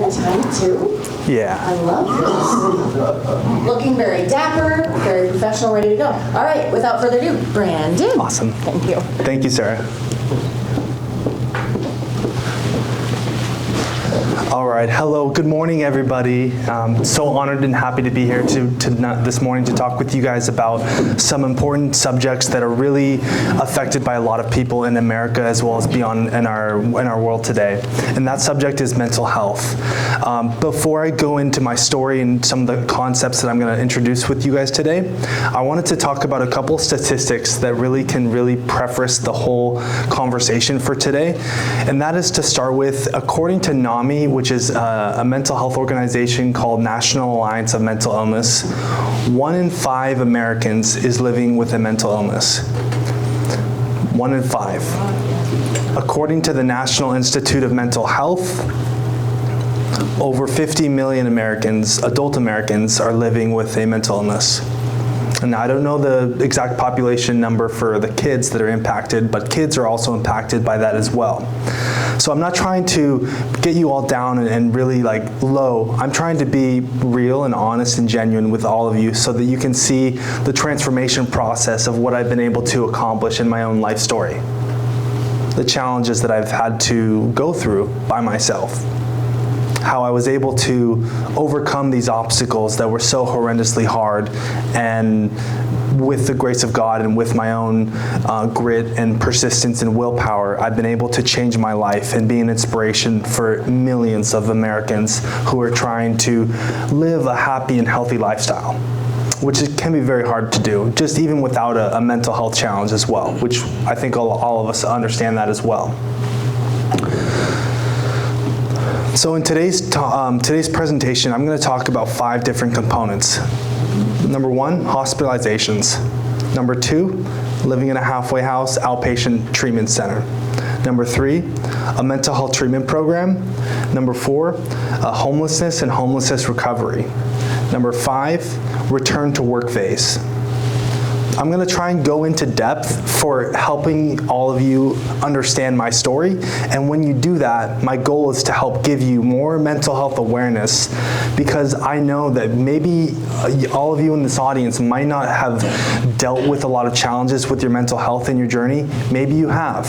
the time too. Yeah. I love this. Looking very dapper, very professional, ready to go. All right, without further ado, Brandon. Awesome. Thank you. Thank you, Sarah. All right, hello, good morning, everybody. So honored and happy to be here this morning to talk with you guys about some important subjects that are really affected by a lot of people in America as well as beyond in our world today. And that subject is mental health. Before I go into my story and some of the concepts that I'm going to introduce with you guys today, I wanted to talk about a couple statistics that can really preface the whole conversation for today. And that is to start with, according to NAMI, which is a mental health organization called National Alliance of Mental Illness, 1 in 5 Americans is living with a mental illness. 1 in 5. According to the National Institute of Mental Health, over 50 million Americans, adult Americans, are living with a mental illness. And I don't know the exact population number for the kids that are impacted, but kids are also impacted by that as well. So I'm not trying to get you all down and really low. I'm trying to be real and honest and genuine with all of you so that you can see the transformation process of what I've been able to accomplish in my own life story. The challenges that I've had to go through by myself. How I was able to overcome these obstacles that were so horrendously hard, and with the grace of God and with my own grit and persistence and willpower, I've been able to change my life and be an inspiration for millions of Americans who are trying to live a happy and healthy lifestyle, which can be very hard to do, just even without a mental health challenge as well, which I think all of us understand that as well. So in today's presentation, I'm going to talk about 5 different components. Number 1, hospitalizations. Number 2, living in a halfway house outpatient treatment center. Number 3, a mental health treatment program. Number 4, homelessness and homelessness recovery. Number 5, return to work phase. I'm going to try and go into depth for helping all of you understand my story. And when you do that, my goal is to help give you more mental health awareness, because I know that maybe all of you in this audience might not have dealt with a lot of challenges with your mental health in your journey. Maybe you have,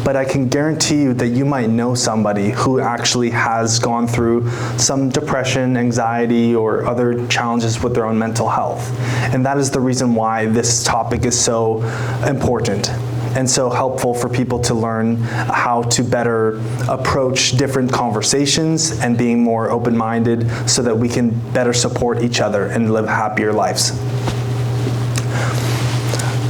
but I can guarantee you that you might know somebody who actually has gone through some depression, anxiety, or other challenges with their own mental health. And that is the reason why this topic is so important and so helpful for people to learn how to better approach different conversations and being more open-minded so that we can better support each other and live happier lives.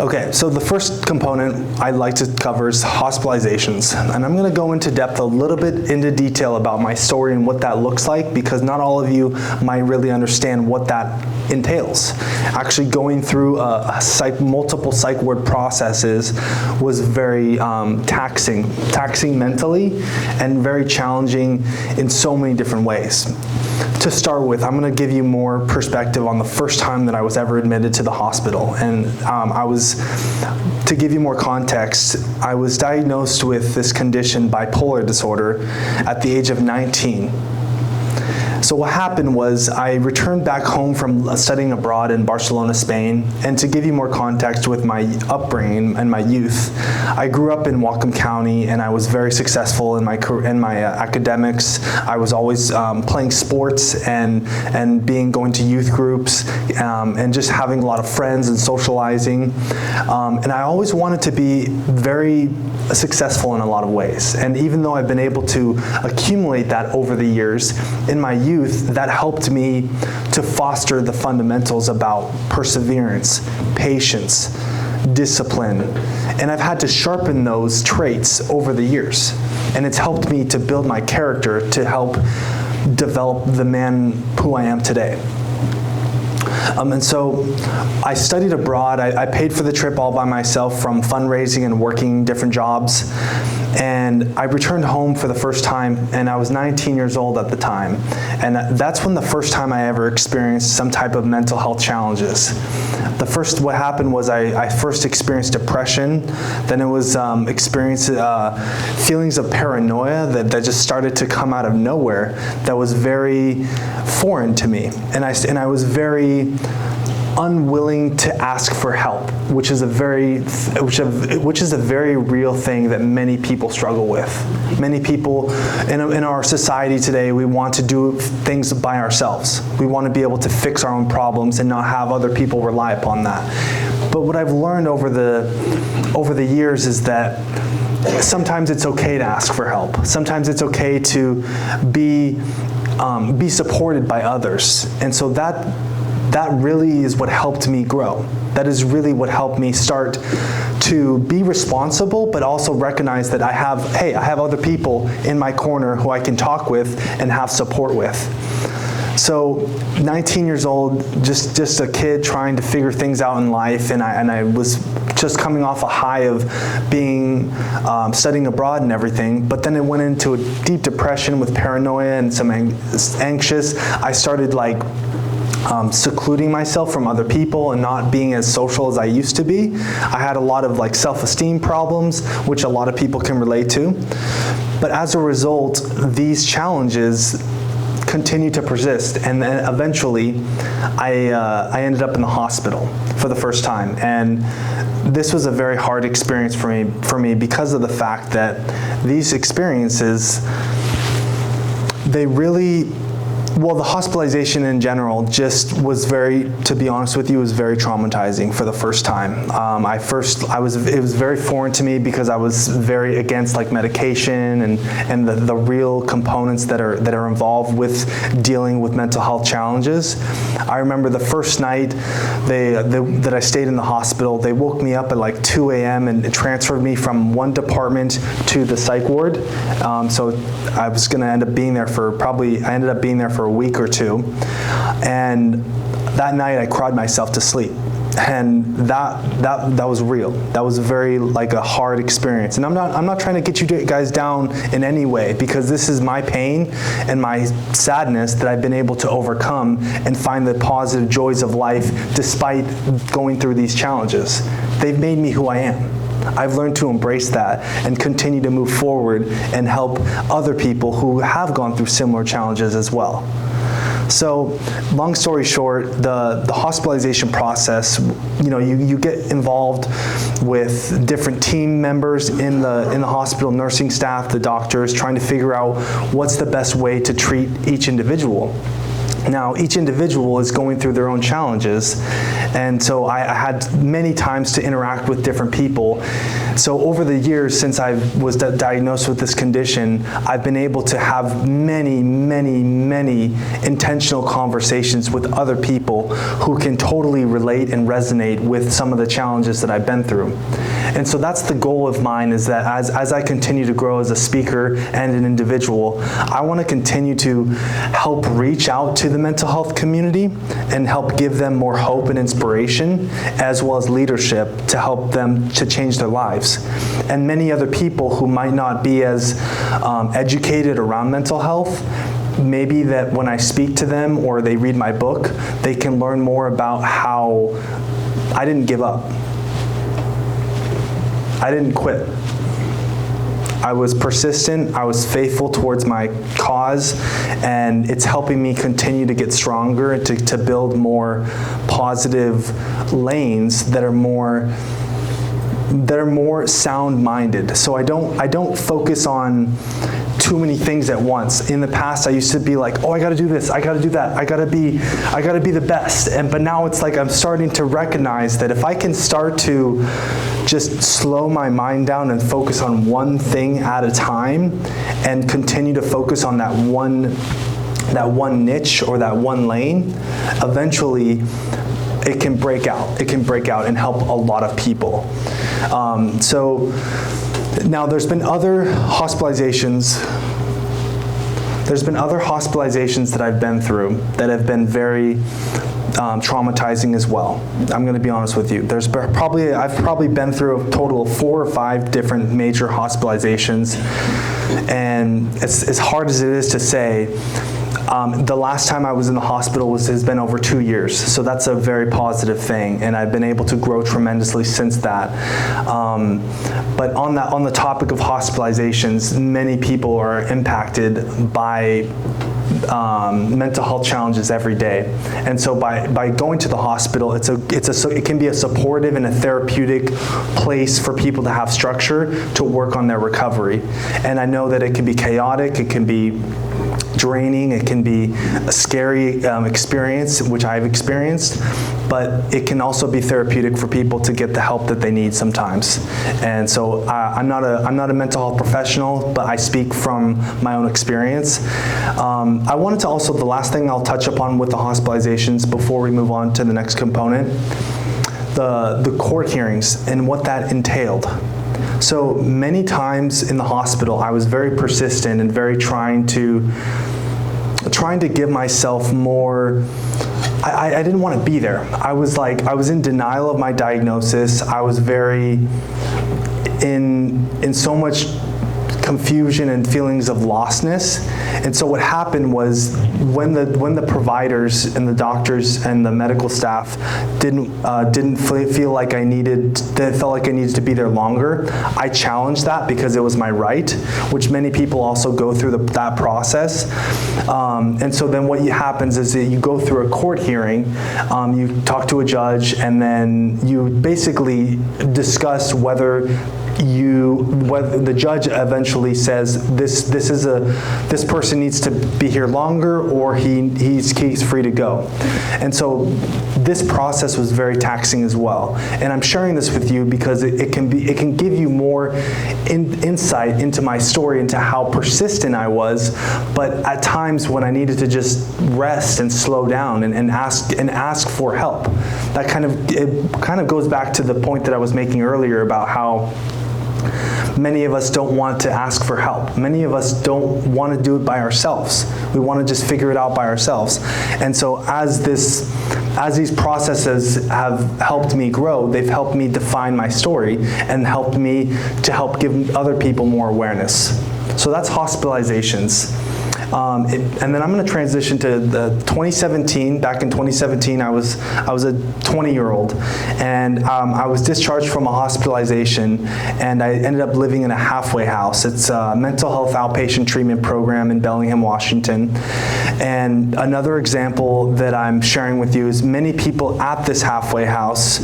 Okay, so the first component I'd like to cover is hospitalizations. And I'm going to go into depth a little bit into detail about my story and what that looks like, because not all of you might really understand what that entails. Actually going through multiple psych ward processes was very taxing mentally and very challenging in so many different ways. To start with, I'm going to give you more perspective on the first time that I was ever admitted to the hospital. And to give you more context, I was diagnosed with this condition, bipolar disorder, at the age of 19. So what happened was I returned back home from studying abroad in Barcelona, Spain. And to give you more context with my upbringing and my youth, I grew up in Whatcom County, and I was very successful in my academics. I was always playing sports and going to youth groups and just having a lot of friends and socializing. And I always wanted to be very successful in a lot of ways. And even though I've been able to accumulate that over the years, in my youth, that helped me to foster the fundamentals about perseverance, patience, discipline. And I've had to sharpen those traits over the years. And it's helped me to build my character to help develop the man who I am today. And so I studied abroad. I paid for the trip all by myself, from fundraising and working different jobs. And I returned home for the first time, and I was 19 years old at the time. And that's when the first time I ever experienced some type of mental health challenges. What happened was I first experienced depression, then it was feelings of paranoia that just started to come out of nowhere that was very foreign to me. And I was very unwilling to ask for help, which is a very real thing that many people struggle with. Many people in our society today, we want to do things by ourselves. We want to be able to fix our own problems and not have other people rely upon that. But what I've learned over the years is that sometimes it's okay to ask for help. Sometimes it's okay to be supported by others. And so that really is what helped me grow. That is really what helped me start to be responsible, but also recognize that I have other people in my corner who I can talk with and have support with. So 19 years old, just a kid trying to figure things out in life, and I was just coming off a high of being studying abroad and everything, but then it went into a deep depression with paranoia and some anxious. I started secluding myself from other people and not being as social as I used to be. I had a lot of self-esteem problems, which a lot of people can relate to. But as a result, these challenges continued to persist, and then eventually I ended up in the hospital for the first time. And this was a very hard experience for me because of the fact that these experiences, the hospitalization in general just was to be honest with you, was very traumatizing for the first time. It was very foreign to me because I was very against medication and the real components that are involved with dealing with mental health challenges. I remember the first night that I stayed in the hospital, they woke me up at 2 a.m. and transferred me from one department to the psych ward. So I was going to end up being there I ended up being there for a week or two, and that night I cried myself to sleep, and that was real. That was very a hard experience, and I'm not trying to get you guys down in any way, because this is my pain and my sadness that I've been able to overcome and find the positive joys of life despite going through these challenges. They've made me who I am. I've learned to embrace that and continue to move forward and help other people who have gone through similar challenges as well. So, long story short, the hospitalization process, you get involved with different team members in the hospital, nursing staff, the doctors, trying to figure out what's the best way to treat each individual. Now, each individual is going through their own challenges, and so I had many times to interact with different people. So over the years since I was diagnosed with this condition, I've been able to have many, many, many intentional conversations with other people who can totally relate and resonate with some of the challenges that I've been through. And so that's the goal of mine, is that as I continue to grow as a speaker and an individual, I want to continue to help reach out to the mental health community and help give them more hope and inspiration, as well as leadership to help them to change their lives. And many other people who might not be as educated around mental health, maybe that when I speak to them or they read my book, they can learn more about how I didn't give up. I didn't quit. I was persistent, I was faithful towards my cause, and it's helping me continue to get stronger and to build more positive lanes that are more sound-minded. So I don't focus on too many things at once. In the past, I used to be like, oh, I got to do this, I got to do that, I got to be the best. But now it's like I'm starting to recognize that if I can start to just slow my mind down and focus on one thing at a time, and continue to focus on that one niche or that one lane, eventually it can break out. It can break out and help a lot of people. So now there's been other hospitalizations that I've been through that have been very traumatizing as well. I'm going to be honest with you. I've probably been through a total of 4 or 5 different major hospitalizations, and as hard as it is to say, the last time I was in the hospital has been over 2 years, so that's a very positive thing, and I've been able to grow tremendously since that. But on the topic of hospitalizations, many people are impacted by mental health challenges every day, and so by going to the hospital, it can be a supportive and a therapeutic place for people to have structure to work on their recovery. And I know that it can be chaotic, it can be draining, it can be a scary experience, which I've experienced, but it can also be therapeutic for people to get the help that they need sometimes. And so I'm not a mental health professional, but I speak from my own experience. I wanted to also, the last thing I'll touch upon with the hospitalizations before we move on to the next component, the court hearings and what that entailed. So many times in the hospital, I was very persistent and very trying to give myself more. I didn't want to be there. I was in denial of my diagnosis. I was very in so much confusion and feelings of lostness. And so what happened was when the providers and the doctors and the medical staff didn't feel like felt like I needed to be there longer, I challenged that because it was my right, which many people also go through that process. And so then what happens is that you go through a court hearing, you talk to a judge, and then you basically discuss whether the judge eventually says this person needs to be here longer, or he's free to go. And so this process was very taxing as well. And I'm sharing this with you because it can give you more insight into my story, into how persistent I was, but at times when I needed to just rest and slow down and ask for help. That kind of goes back to the point that I was making earlier about how many of us don't want to ask for help. Many of us don't want to do it by ourselves. We want to just figure it out by ourselves. And so as these processes have helped me grow, they've helped me define my story and helped me to help give other people more awareness. So that's hospitalizations. And then I'm going to transition to the 2017. Back in 2017, I was a 20-year-old, and I was discharged from a hospitalization, and I ended up living in a halfway house. It's a mental health outpatient treatment program in Bellingham, Washington. And another example that I'm sharing with you is many people at this halfway house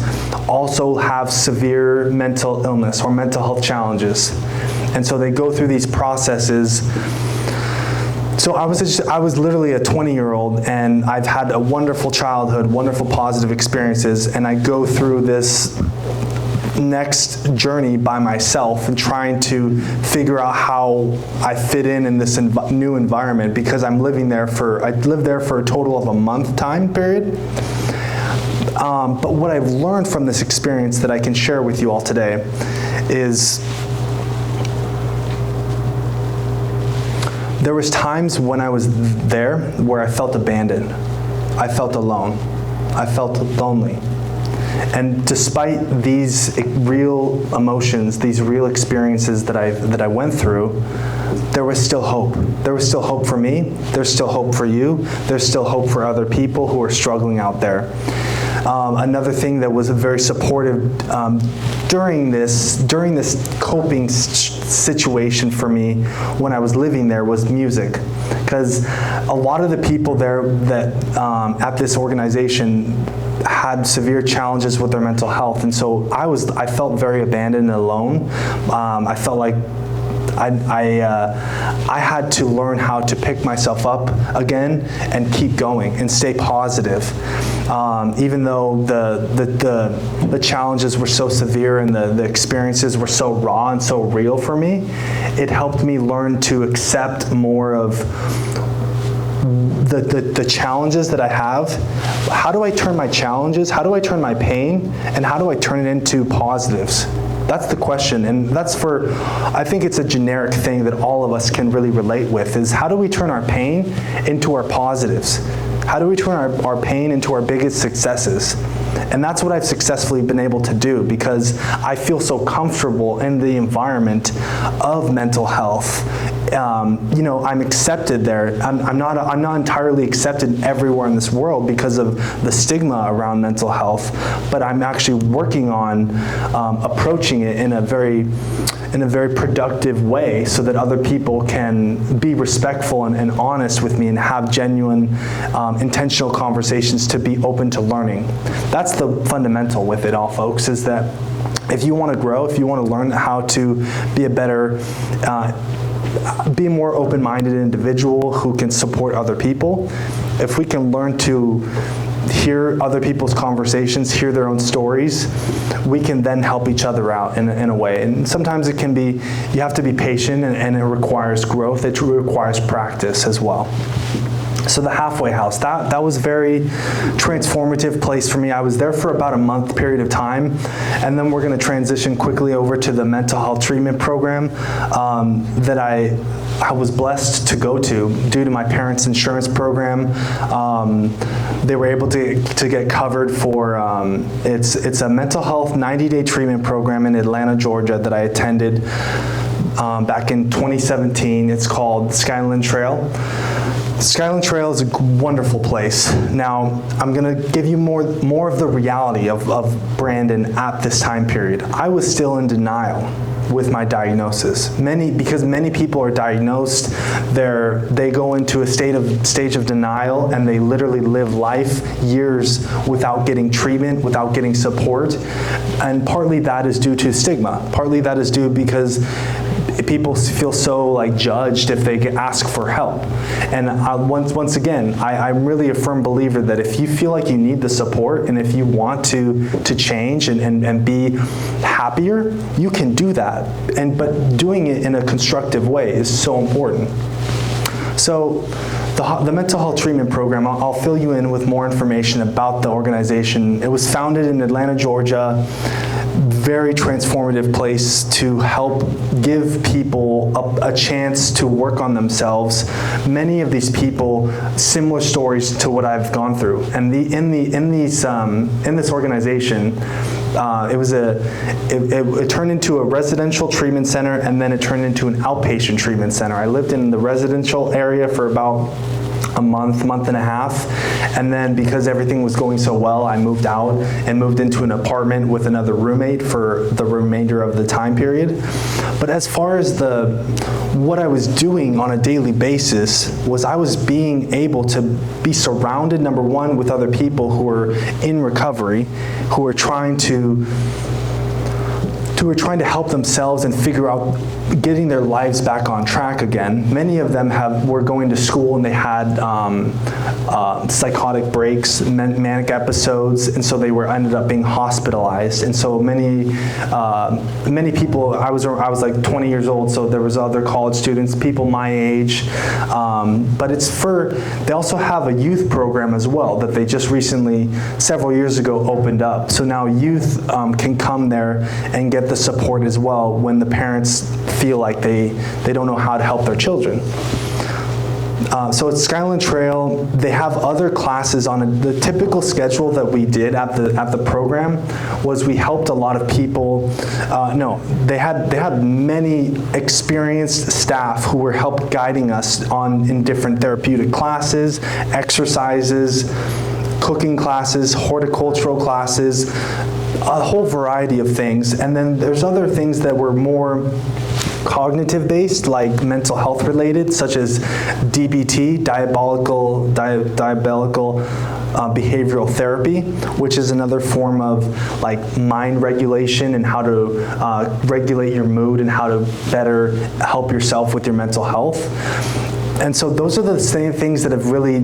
also have severe mental illness or mental health challenges, and so they go through these processes. So I was literally a 20-year-old, and I've had a wonderful childhood, wonderful positive experiences, and I go through this next journey by myself and trying to figure out how I fit in this new environment, because I lived there for a total of a month time period. But what I've learned from this experience that I can share with you all today is there was times when I was there where I felt abandoned. I felt alone. I felt lonely. And despite these real emotions, these real experiences that I went through, there was still hope. There was still hope for me. There's still hope for you. There's still hope for other people who are struggling out there. Another thing that was very supportive during this coping situation for me when I was living there was music, because a lot of the people there that at this organization had severe challenges with their mental health, and so I felt very abandoned and alone. I felt like I had to learn how to pick myself up again and keep going and stay positive. Even though the challenges were so severe and the experiences were so raw and so real for me, it helped me learn to accept more of the challenges that I have. How do I turn my challenges? How do I turn my pain? And how do I turn it into positives? That's the question, and I think it's a generic thing that all of us can really relate with, is how do we turn our pain into our positives? How do we turn our pain into our biggest successes? And that's what I've successfully been able to do because I feel so comfortable in the environment of mental health. I'm accepted there. I'm not entirely accepted everywhere in this world because of the stigma around mental health, but I'm actually working on approaching it in a very productive way so that other people can be respectful and honest with me and have genuine, intentional conversations to be open to learning. That's the fundamental with it all, folks, is that if you want to grow, if you want to learn how to be a better, be a more open-minded individual who can support other people, if we can learn to hear other people's conversations, hear their own stories, we can then help each other out in a way. And sometimes it can be, you have to be patient and it requires growth, it requires practice as well. So the halfway house, that was a very transformative place for me. I was there for about a month period of time, and then we're going to transition quickly over to the mental health treatment program that I was blessed to go to due to my parents' insurance program. They were able to get covered for, it's a mental health 90-day treatment program in Atlanta, Georgia that I attended back in 2017. It's called Skyland Trail. Skyland Trail is a wonderful place. Now, I'm going to give you more of the reality of Brandon at this time period. I was still in denial with my diagnosis. Because many people are diagnosed, they go into a stage of denial and they literally live life years without getting treatment, without getting support. And partly that is due to stigma. Partly that is due because people feel so judged if they ask for help. And once again, I'm really a firm believer that if you feel like you need the support and if you want to change and be happier, you can do that. But doing it in a constructive way is so important. So the mental health treatment program, I'll fill you in with more information about the organization. It was founded in Atlanta, Georgia. Very transformative place to help give people a chance to work on themselves. Many of these people, similar stories to what I've gone through. And in this organization, it turned into a residential treatment center, and then it turned into an outpatient treatment center. I lived in the residential area for about a month and a half, and then because everything was going so well, I moved out and moved into an apartment with another roommate for the remainder of the time period. But as far as what I was doing on a daily basis was I was being able to be surrounded, number one, with other people who were in recovery, who were trying to help themselves and figure out getting their lives back on track again. Many of them were going to school and they had psychotic breaks, manic episodes, and so they ended up being hospitalized. And so many people, I was like 20 years old, so there was other college students, people my age, but they also have a youth program as well that they just recently, several years ago, opened up. So now youth can come there and get the support as well when the parents feel like they don't know how to help their children. So at Skyland Trail, they have other classes on the typical schedule that we did at the program was we helped a lot of people. They had many experienced staff who were guiding us in different therapeutic classes, exercises, cooking classes, horticultural classes, a whole variety of things. And then there's other things that were more cognitive based, like mental health related, such as DBT, diabolical behavioral therapy, which is another form of mind regulation and how to regulate your mood and how to better help yourself with your mental health. And so those are the same things that have really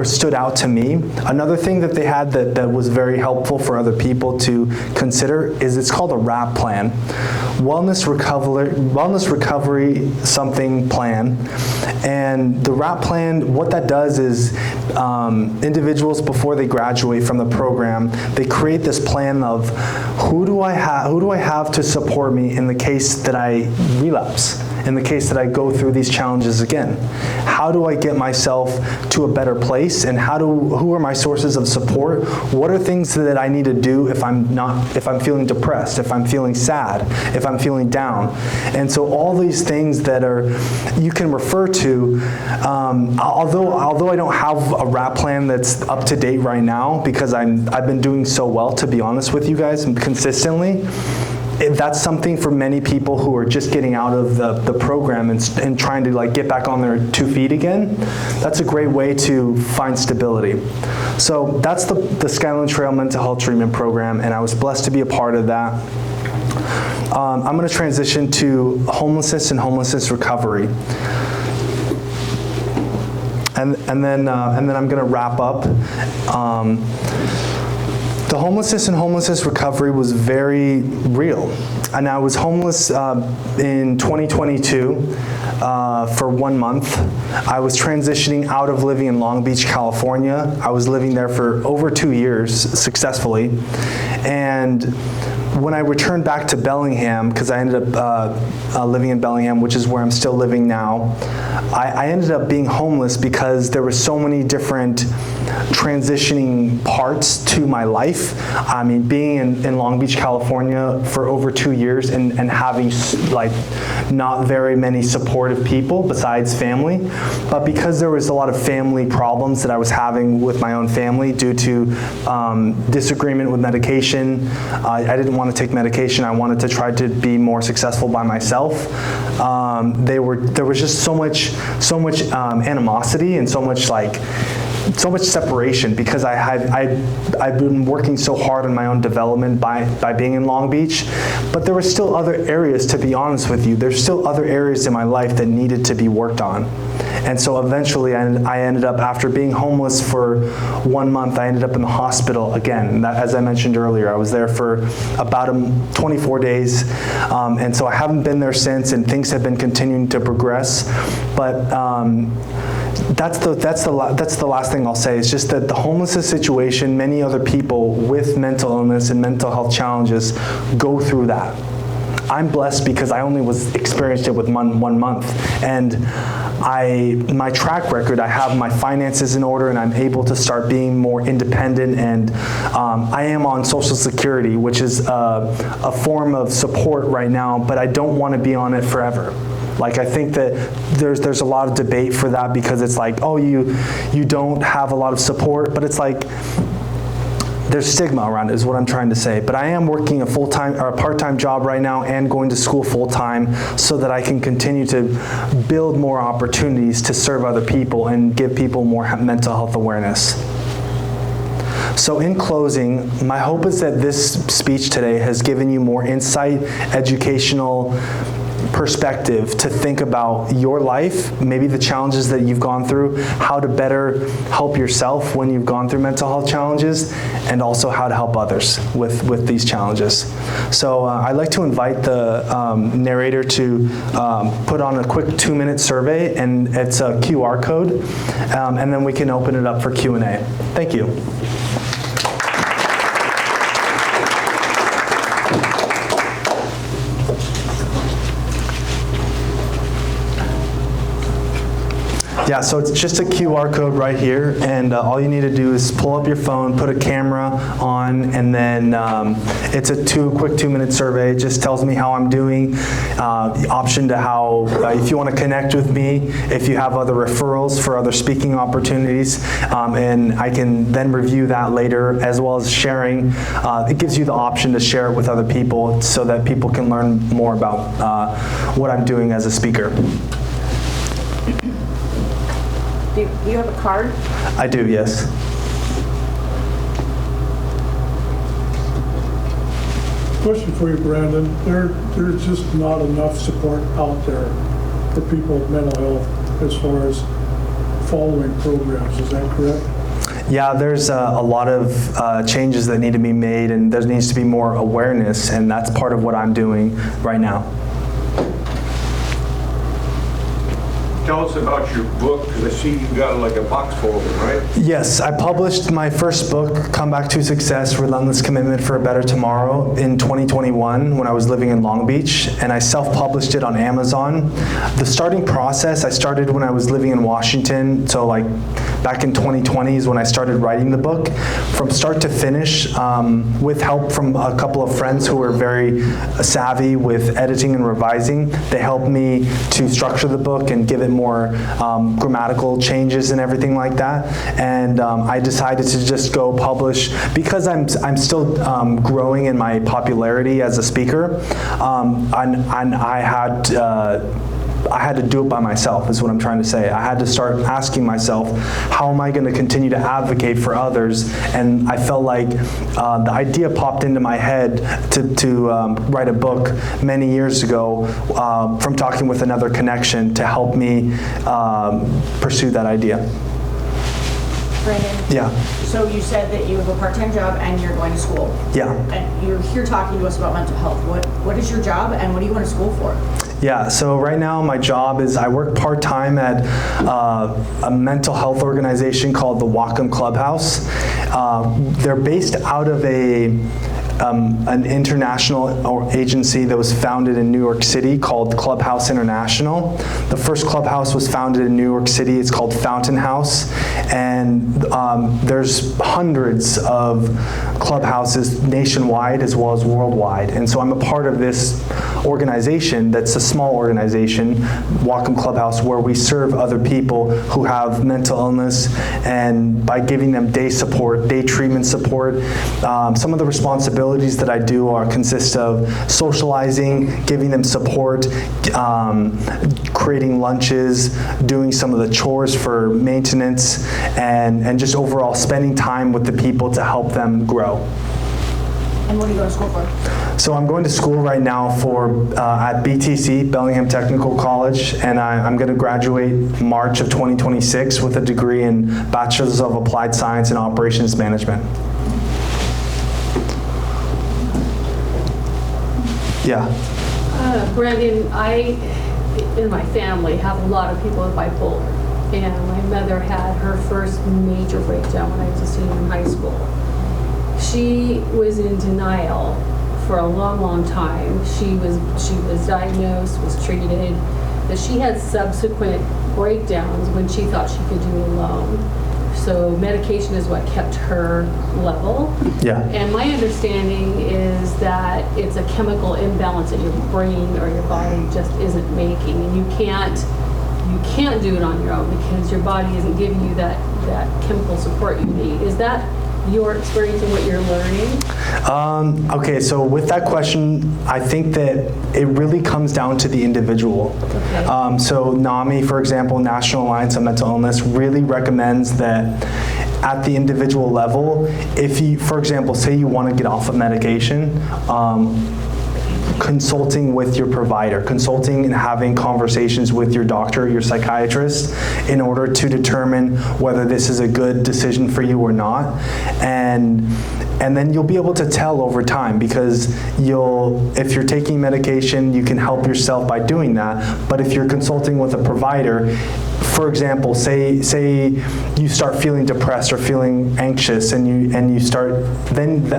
stood out to me. Another thing that they had that was very helpful for other people to consider is it's called a RAP plan, Wellness Recovery Something Plan. And the RAP plan, what that does is individuals before they graduate from the program, they create this plan of who do I have to support me in the case that I relapse, in the case that I go through these challenges again. How do I get myself to a better place place, and who are my sources of support? What are things that I need to do if I'm feeling depressed, if I'm feeling sad, if I'm feeling down? And so all these things that you can refer to, although I don't have a RAP plan that's up to date right now, because I've been doing so well, to be honest with you guys, consistently. That's something for many people who are just getting out of the program and trying to like get back on their 2 feet again. That's a great way to find stability. So that's the Skyline Trail Mental Health Treatment Program, and I was blessed to be a part of that. I'm going to transition to homelessness and homelessness recovery. And then I'm going to wrap up. The homelessness and homelessness recovery was very real. And I was homeless in 2022 for 1 month. I was transitioning out of living in Long Beach, California. I was living there for over 2 years successfully. And when I returned back to Bellingham, because I ended up living in Bellingham, which is where I'm still living now, I ended up being homeless because there were so many different transitioning parts to my life. I mean, being in Long Beach, California for over 2 years and having like not very many supportive people besides family, but because there was a lot of family problems that I was having with my own family due to disagreement with medication. I didn't want to take medication. I wanted to try to be more successful by myself. There was just so much animosity and so much separation because I've been working so hard on my own development by being in Long Beach, but there were still other areas, to be honest with you. There's still other areas in my life that needed to be worked on. And so eventually I ended up, after being homeless for 1 month, I ended up in the hospital again. As I mentioned earlier, I was there for about 24 days. And so I haven't been there since, and things have been continuing to progress. But that's the last thing I'll say. It's just that the homelessness situation, many other people with mental illness and mental health challenges go through that. I'm blessed because I only experienced it with 1 month, and my track record, I have my finances in order, and I'm able to start being more independent, and I am on Social Security, which is a form of support right now, but I don't want to be on it forever. Like, I think that there's a lot of debate for that because it's like, oh, you don't have a lot of support, but it's like, there's stigma around it is what I'm trying to say. But I am working a full-time or a part-time job right now and going to school full-time so that I can continue to build more opportunities to serve other people and give people more mental health awareness. So in closing, my hope is that this speech today has given you more insight, educational perspective to think about your life, maybe the challenges that you've gone through, how to better help yourself when you've gone through mental health challenges, and also how to help others with these challenges. So I'd like to invite the narrator to put on a quick 2-minute survey, and it's a QR code, and then we can open it up for Q&A. Thank you. Yeah, so it's just a QR code right here, and all you need to do is pull up your phone, put a camera on, and then it's a quick 2-minute survey. It just tells me how I'm doing, the option to how, if you want to connect with me, if you have other referrals for other speaking opportunities, and I can then review that later, as well as sharing. It gives you the option to share it with other people so that people can learn more about what I'm doing as a speaker. Do you have a card? I do, yes. Question for you, Brandon. There's just not enough support out there for people with mental health as far as following programs. Is that correct? Yeah, there's a lot of changes that need to be made, and there needs to be more awareness, and that's part of what I'm doing right now. Tell us about your book, because I see you got like a box full of them, right? Yes, I published my first book, Come Back to Success, Relentless Commitment for a Better Tomorrow, in 2021 when I was living in Long Beach, and I self-published it on Amazon. The starting process, I started when I was living in Washington, so like back in 2020 is when I started writing the book. From start to finish, with help from a couple of friends who were very savvy with editing and revising, they helped me to structure the book and give it more grammatical changes and everything like that. And I decided to just go publish, because I'm still growing in my popularity as a speaker, and I had to do it by myself, is what I'm trying to say. I had to start asking myself, how am I going to continue to advocate for others? And I felt like the idea popped into my head to write a book many years ago from talking with another connection to help me pursue that idea. Brandon? Yeah. So you said that you have a part-time job and you're going to school. Yeah. And you're here talking to us about mental health. What is your job and what are you going to school for? Yeah, so right now my job is I work part-time at a mental health organization called the Whatcom Clubhouse. They're based out of an international agency that was founded in New York City called Clubhouse International. The first clubhouse was founded in New York City. It's called Fountain House, and there's hundreds of clubhouses nationwide as well as worldwide. And so I'm a part of this organization that's a small organization, Whatcom Clubhouse, where we serve other people who have mental illness, and by giving them day support, day treatment support. Some of the responsibilities that I do consist of socializing, giving them support, creating lunches, doing some of the chores for maintenance, and just overall spending time with the people to help them grow. And what are you going to school for? So I'm going to school right now at BTC, Bellingham Technical College, and I'm going to graduate March of 2026 with a degree in Bachelor's of Applied Science and Operations Management. Yeah. Brandon, I, in my family, have a lot of people with bipolar, and my mother had her first major breakdown when I was a senior in high school. She was in denial for a long, long time. She was diagnosed, was treated, but she had subsequent breakdowns when she thought she could do it alone. So medication is what kept her level. Yeah. And my understanding is that it's a chemical imbalance that your brain or your body just isn't making, and you can't do it on your own because your body isn't giving you that chemical support you need. Is that your experience and what you're learning? Okay, so with that question, I think that it really comes down to the individual. Okay. So NAMI, for example, National Alliance on Mental Illness, really recommends that at the individual level, if you, for example, say you want to get off of medication, consulting with your provider, consulting and having conversations with your doctor, your psychiatrist, in order to determine whether this is a good decision for you or not. And then you'll be able to tell over time, because if you're taking medication, you can help yourself by doing that. But if you're consulting with a provider, for example, say you start feeling depressed or feeling anxious, and you start, then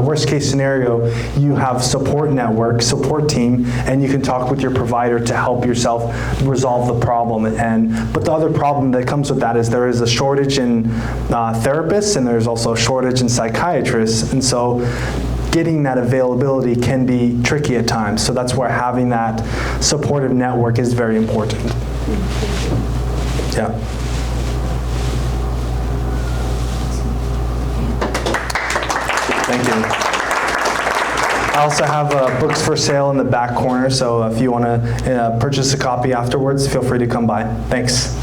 worst case scenario, you have support network, support team, and you can talk with your provider to help yourself resolve the problem. But the other problem that comes with that is there is a shortage in therapists, and there's also a shortage in psychiatrists, and so getting that availability can be tricky at times. So that's where having that supportive network is very important. Yeah. Thank you. I also have books for sale in the back corner, so if you want to purchase a copy afterwards, feel free to come by. Thanks.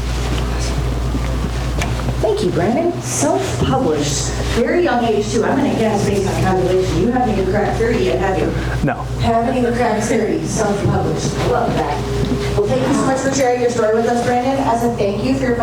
Thank you, Brandon. Self-published. Very young age, too. I'm going to guess based on calculation. You haven't even cracked 30 yet, have you? No. Haven't even cracked 30. Self-published. I love that. Well, thank you so much for sharing your story with us, Brandon. As a thank you for your